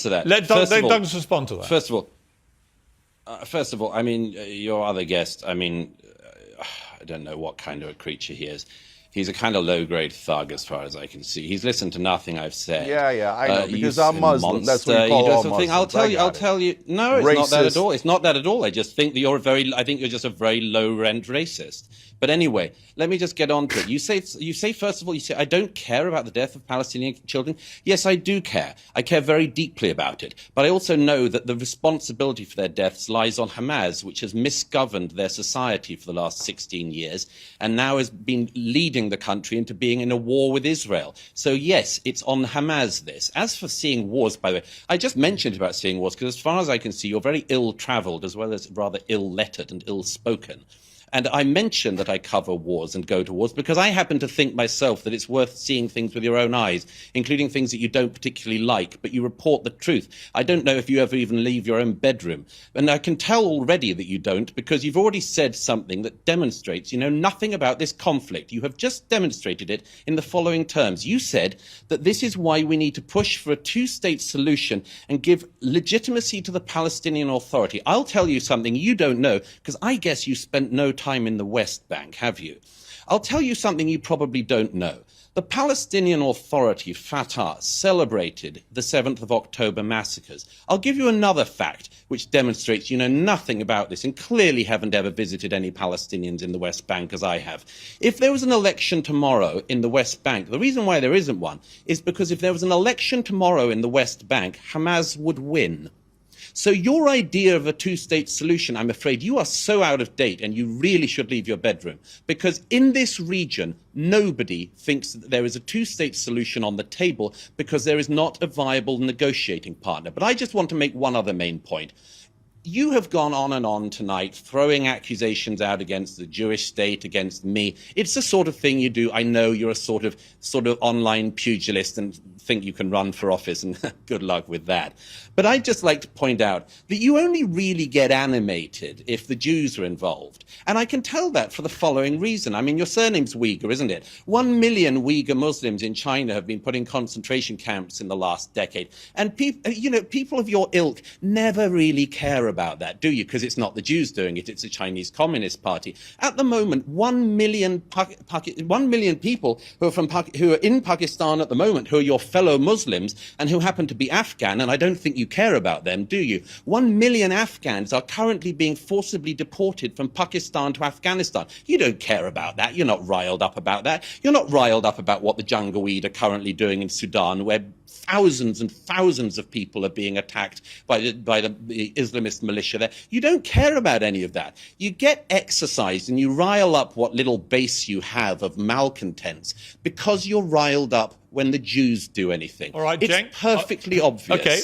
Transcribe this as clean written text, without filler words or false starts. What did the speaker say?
To that. Let Douglas respond to that. First of all, I mean, your other guest, I mean, I don't know what kind of a creature he is. He's a kind of low-grade thug, as far as I can see. He's listened to nothing I've said. Yeah, I know, because I'm Muslim. That's what you call all Muslims. I'll tell you. No, it's not that at all. It's not that at all. I just think that I think you're just a very low-rent racist. But anyway, let me just get on to it. You say, first of all, I don't care about the death of Palestinian children. Yes, I do care. I care very deeply about it. But I also know that the responsibility for their deaths lies on Hamas, which has misgoverned their society for the last 16 years and now has been leading the country into being in a war with Israel. So yes, it's on Hamas, this. As for seeing wars, by the way, I just mentioned about seeing wars because as far as I can see, you're very ill-travelled as well as rather ill-lettered and ill-spoken. And I mention that I cover wars and go to wars because I happen to think myself that it's worth seeing things with your own eyes, including things that you don't particularly like, but you report the truth. I don't know if you ever even leave your own bedroom. And I can tell already that you don't because you've already said something that demonstrates you know nothing about this conflict. You have just demonstrated it in the following terms. You said that this is why we need to push for a two-state solution and give legitimacy to the Palestinian Authority. I'll tell you something you don't know because I guess you spent no time in the West Bank, have you? I'll tell you something you probably don't know. The Palestinian Authority, Fatah, celebrated the 7th of October massacres. I'll give you another fact which demonstrates you know nothing about this and clearly haven't ever visited any Palestinians in the West Bank as I have. If there was an election tomorrow in the West Bank, the reason why there isn't one is because if there was an election tomorrow in the West Bank, Hamas would win. So your idea of a two-state solution, I'm afraid you are so out of date and you really should leave your bedroom. Because in this region, nobody thinks that there is a two-state solution on the table because there is not a viable negotiating partner. But I just want to make one other main point. You have gone on and on tonight, throwing accusations out against the Jewish state, against me. It's the sort of thing you do. I know you're a sort of online pugilist and think you can run for office, and good luck with that. But I'd just like to point out that you only really get animated if the Jews are involved. And I can tell that for the following reason. I mean, your surname's Uygur, isn't it? 1 million Uyghur Muslims in China have been put in concentration camps in the last decade. And people of your ilk never really care about that, do you? Because it's not the Jews doing it, it's the Chinese Communist Party. At the moment, 1 million people who are in Pakistan at the moment, who are your fellow Muslims and who happen to be Afghan, and I don't think you care about them, do you? 1 million Afghans are currently being forcibly deported from Pakistan to Afghanistan. You don't care about that. You're not riled up about that. You're not riled up about what the Janjaweed are currently doing in Sudan, where thousands and thousands of people are being attacked by the Islamist militia there. You don't care about any of that. You get exercised and you rile up what little base you have of malcontents because you're riled up when the Jews do anything. All right, it's Cenk. perfectly obvious. Okay.